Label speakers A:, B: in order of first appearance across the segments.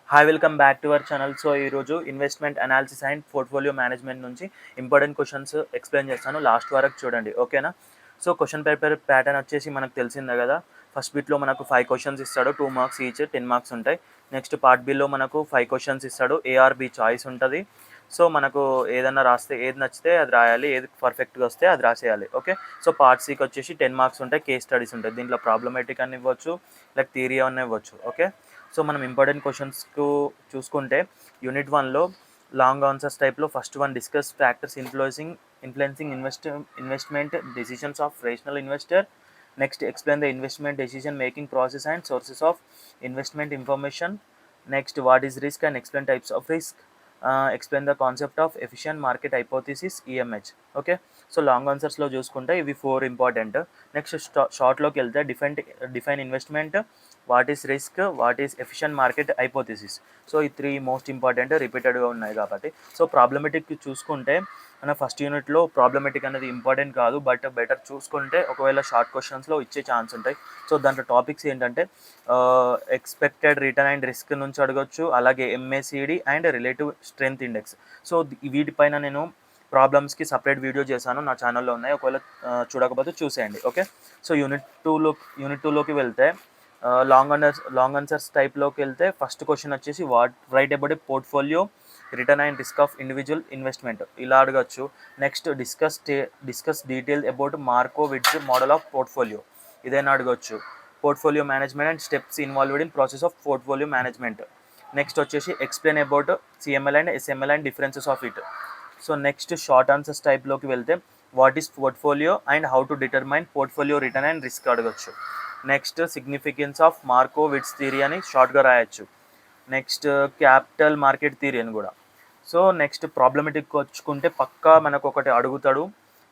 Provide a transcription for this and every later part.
A: Hi welcome back to our channel. So ఈరోజు investment analysis and portfolio management నుంచి important questions explain చేస్తాను. Last వరకు చూడండి, ఓకేనా? సో క్వశ్చన్ పేపర్ ప్యాటర్న్ వచ్చేసి మనకు తెలిసిందే కదా. ఫస్ట్ బిట్లో మనకు 5 క్వశ్చన్స్ ఇస్తాడు, 2 మార్క్స్ ఈచ్, 10 మార్క్స్ ఉంటాయి. నెక్స్ట్ పార్ట్ బిలో మనకు 5 క్వశ్చన్స్ ఇస్తాడు, ఏఆర్బి చాయిస్ ఉంటుంది. సో మనకు ఏదన్నా రాస్తే ఏది నచ్చితే అది రాయాలి, ఏది పర్ఫెక్ట్గా వస్తే అది రాసేయాలి, ఓకే? సో పార్ట్ సికి వచ్చేసి 10 మార్క్స్ ఉంటాయి, కేస్ స్టడీస్ ఉంటాయి. దీంట్లో ప్రాబ్లమేటిక్ అని ఇవ్వచ్చు, లైక్ థియరీ అని ఇవ్వచ్చు, ఓకే? సో మనం ఇంపార్టెంట్ క్వశ్చన్స్కు చూసుకుంటే యూనిట్ 1లో లాంగ్ ఆన్సర్స్ టైప్లో first one discuss factors influencing investment decisions of rational investor. Next explain the investment decision making process and sources of investment information. Next what is risk and explain types of risk. Explain the concept of efficient market hypothesis EMH, okay? So long ఆన్సర్స్లో చూసుకుంటే ఇవి 4 important. Next షార్ట్లోకి వెళ్తే define investment, what is risk, what is efficient market hypothesis. So ఈ 3 most important, రిపీటెడ్గా ఉన్నాయి కాబట్టి. So problematic చూసుకుంటే మన ఫస్ట్ యూనిట్లో ప్రాబ్లమెటిక్ అనేది ఇంపార్టెంట్ కాదు, బట్ బెటర్ చూసుకుంటే ఒకవేళ షార్ట్ క్వశ్చన్స్లో ఇచ్చే ఛాన్స్ ఉంటాయి. సో దాంట్లో టాపిక్స్ ఏంటంటే ఎక్స్పెక్టెడ్ రిటర్న్ అండ్ రిస్క్ నుంచి అడగొచ్చు, అలాగే MACD and relative strength index. So వీటిపైన నేను ప్రాబ్లమ్స్కి సపరేట్ వీడియో చేశాను, నా ఛానల్లో ఉన్నాయి. ఒకవేళ చూడకపోతే చూసేయండి, ఓకే? సో యూనిట్ టూలోకి వెళ్తే లాంగ్ ఆన్సర్స్ టైప్లోకి వెళ్తే ఫస్ట్ క్వశ్చన్ వచ్చేసి what write about a portfolio return and risk of individual investment, ఇలా అడగచ్చు. Next discuss detail about Markowitz model of portfolio, ఇదైనా అడగచ్చు. Portfolio management and steps involved in process of portfolio management. Next వచ్చేసి explain about CML and SML and differences of it. So next short answers టైప్లోకి వెళ్తే what is portfolio and how to determine portfolio return and risk అడగచ్చు. Next significance of మార్కోవిట్జ్ theory అని షార్ట్గా రాయొచ్చు. Next capital market theory అని కూడా. So next problematic వచ్చుకుంటే పక్కా మనకు ఒకటి అడుగుతాడు,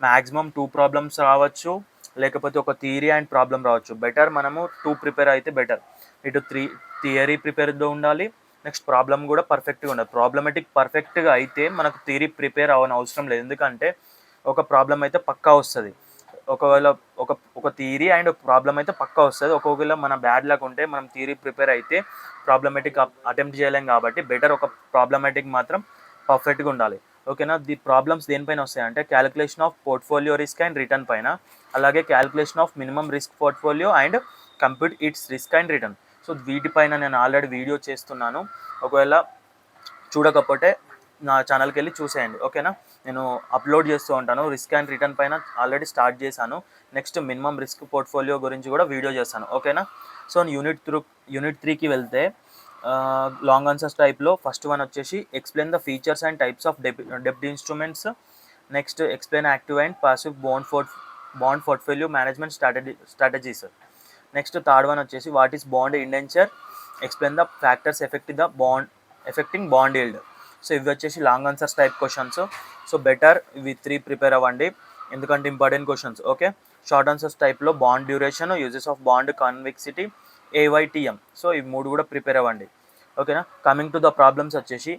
A: మ్యాక్సిమం 2 ప్రాబ్లమ్స్ రావచ్చు, లేకపోతే ఒక థియరీ అండ్ ప్రాబ్లం రావచ్చు. బెటర్ మనము 2 ప్రిపేర్ అయితే బెటర్. ఇటు థియరీ ప్రిపేర్గా ఉండాలి, నెక్స్ట్ ప్రాబ్లం కూడా పర్ఫెక్ట్గా ఉండాలి. ప్రాబ్లమెటిక్ పర్ఫెక్ట్గా అయితే మనకు థియరీ ప్రిపేర్ అవ్వని అవసరం లేదు, ఎందుకంటే ఒక ప్రాబ్లం అయితే పక్కా వస్తుంది. ఒకవేళ ఒక థియరీ అండ్ ఒక ప్రాబ్లం అయితే పక్కా వస్తుంది. ఒకవేళ మన బ్యాడ్ లక్ ఉంటే మనం థియరీ ప్రిపేర్ అయితే ప్రాబ్లమెటిక్ అటెంప్ట్ చేయలేం, కాబట్టి బెటర్ ఒక ప్రాబ్లమెటిక్ మాత్రం పర్ఫెక్ట్గా ఉండాలి, ఓకేనా? ది ప్రాబ్లమ్స్ దేనిపైన వస్తాయంటే calculation of portfolio risk and return పైన, అలాగే calculation of minimum risk portfolio and compute it's risk and return. So వీటిపైన నేను ఆల్రెడీ వీడియో చేస్తున్నాను, ఒకవేళ చూడకపోతే నా ఛానల్కి వెళ్ళి చూసేయండి, ఓకేనా? నేను అప్లోడ్ చేస్తూ ఉంటాను. రిస్క్ అండ్ రిటర్న్ పైన ఆల్రెడీ స్టార్ట్ చేశాను. నెక్స్ట్ మినిమం రిస్క్ పోర్ట్ఫోలియో గురించి కూడా వీడియో చేస్తాను, ఓకేనా? సో యూనిట్ 3కి వెళ్తే లాంగ్ ఆన్సర్స్ టైప్లో ఫస్ట్ వన్ వచ్చేసి explain the features and types of డెబ్ట్ instruments. Next explain active and passive bond portfolio management strategies. Next third one వచ్చేసి what is bond indenture, explain the factors affecting bond yield. So ఇవి వచ్చేసి long answers type questions. So better ఇవి 3 prepare అవ్వండి, ఎందుకంటే important questions, okay? Short answers టైప్లో bond duration, uses of bond convexity, AYTM. So ఇవి 3 కూడా prepare అవ్వండి, ఓకేనా? కమింగ్ టు ద ప్రాబ్లమ్స్ వచ్చేసి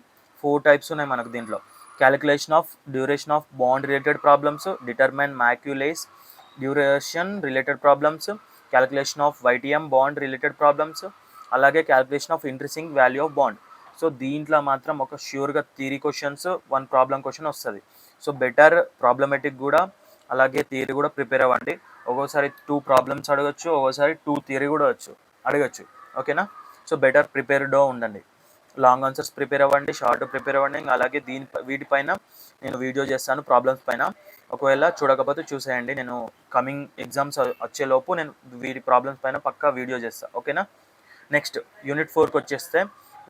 A: 4 టైప్స్ ఉన్నాయి మనకు దీంట్లో. Calculation of duration of bond related problems, determine Macaulay duration related problems, calculation of YTM bond related problems, అలాగే calculation of interesting value of bond. So దీంట్లో మాత్రం ఒక ష్యూర్గా థియరీ క్వశ్చన్స్, 1 ప్రాబ్లం క్వశ్చన్ వస్తుంది. సో బెటర్ ప్రాబ్లమెటిక్ కూడా అలాగే theory కూడా prepare అవ్వండి. ఒక్కోసారి 2 ప్రాబ్లమ్స్ అడగచ్చు, ఒక్కోసారి 2 థియరీ కూడా అడగచ్చు, ఓకేనా? సో బెటర్ ప్రిపేర్డ్గా ఉండండి. లాంగ్ ఆన్సర్స్ ప్రిపేర్ అవ్వండి, షార్ట్ ప్రిపేర్ అవ్వండి, అలాగే వీటిపైన నేను వీడియో చేస్తాను ప్రాబ్లమ్స్ పైన. ఒకవేళ చూడకపోతే చూసేయండి, నేను కమింగ్ ఎగ్జామ్స్ వచ్చేలోపు నేను వీటి ప్రాబ్లమ్స్ పైన పక్కా వీడియో చేస్తాను, ఓకేనా? నెక్స్ట్ యూనిట్ 4కి వచ్చేస్తే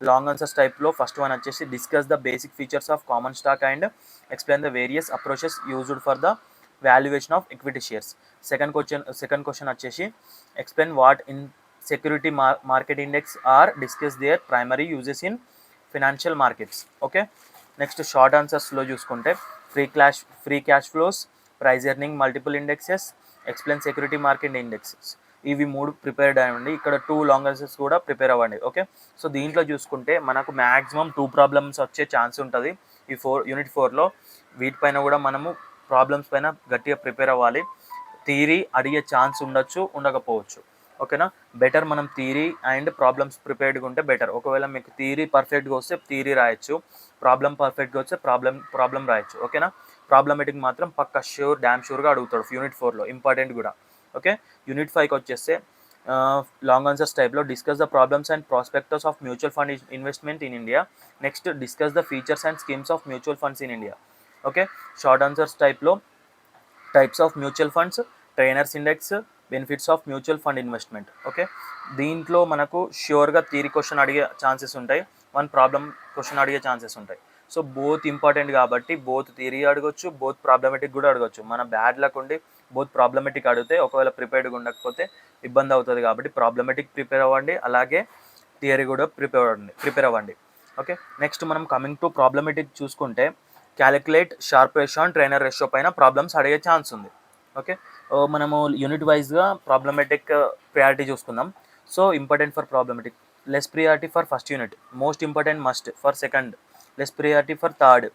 A: లాంగ్ ఆన్సర్స్ టైప్లో ఫస్ట్ వన్ వచ్చేసి discuss the basic features of common stock and explain the various approaches used for the valuation of equity shares. Second question వచ్చేసి explain what in security market index or discuss their primary uses in financial markets, okay? Next short ఆన్సర్స్లో చూసుకుంటే free cash flows, price earning multiple indexes, explain security market indexes. ఇవి 3 prepared అవ్వండి. ఇక్కడ 2 long answers కూడా prepare అవ్వండి, okay? So దీంట్లో చూసుకుంటే మనకు మ్యాక్సిమం 2 ప్రాబ్లమ్స్ వచ్చే ఛాన్స్ ఉంటుంది ఈ యూనిట్ 4లో. వీటిపైన కూడా మనము ప్రాబ్లమ్స్ పైన గట్టిగా ప్రిపేర్ అవ్వాలి. థియరీ అడిగే ఛాన్స్ ఉండొచ్చు, ఉండకపోవచ్చు, ఓకేనా. బెటర్ మనం థియరీ అండ్ ప్రాబ్లమ్స్ ప్రిపేర్డ్గా ఉంటే బెటర్. ఒకవేళ మీకు థియరీ పర్ఫెక్ట్గా వస్తే థియరీ రాయొచ్చు, ప్రాబ్లం పర్ఫెక్ట్గా వస్తే ప్రాబ్లం రాయొచ్చు. ఓకేనా. ప్రాబ్లమేటిక్ మాత్రం పక్క డ్యామ్ షూర్గా అడుగుతాడు యూనిట్ 4లో, ఇంపార్టెంట్ కూడా. ఓకే. యూనిట్ 5కి వచ్చేస్తే లాంగ్ ఆన్సర్స్ టైప్లో discuss the problems and prospectus of mutual fund investment in India. Next discuss the features and schemes of mutual funds in India. Okay. Short answers టైప్లో types of mutual funds, trainers index, benefits of mutual fund investment. Okay. దీంట్లో మనకు ష్యూర్గా theory question అడిగే chances ఉంటాయి, one problem question అడిగే chances ఉంటాయి. So both important కాబట్టి both theory అడగొచ్చు, బోత్ ప్రాబ్లమెటిక్ కూడా అడగొచ్చు. మన బ్యాడ్ లక్ ఉండి బోత్ ప్రాబ్లమెటిక్ అడిగితే ఒకవేళ ప్రిపేర్డ్గా ఉండకపోతే ఇబ్బంది అవుతుంది. కాబట్టి ప్రాబ్లమెటిక్ ప్రిపేర్ అవ్వండి, అలాగే థియరీ కూడా ప్రిపేర్ అవ్వండి. ఓకే. నెక్స్ట్ మనం కమింగ్ టు ప్రాబ్లమెటిక్ చూసుకుంటే calculate sharp ratio and trainer ratio పైన ప్రాబ్లమ్స్ అడిగే ఛాన్స్ ఉంది. ఓకే. మనము యూనిట్ వైజ్గా ప్రాబ్లమెటిక్ ప్రియారిటీ చూసుకుందాం. So important for problematic, less priority for first unit, most important must for second, less priority for third,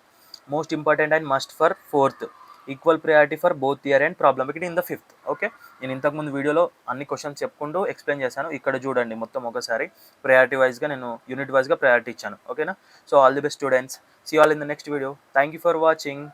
A: most important and must for fourth, equal priority for both theory and problematic in the fifth. Okay. నేను ఇంతకుముందు వీడియోలో అన్ని questions చెప్పుకుంటూ explain చేశాను. ఇక్కడ చూడండి మొత్తం ఒకసారి ప్రియారిటీ వైజ్గా నేను యూనిట్ వైజ్గా ప్రయారిటీ ఇచ్చాను. ఓకేనా. So all the best students, see all in the next video. Thank you for watching.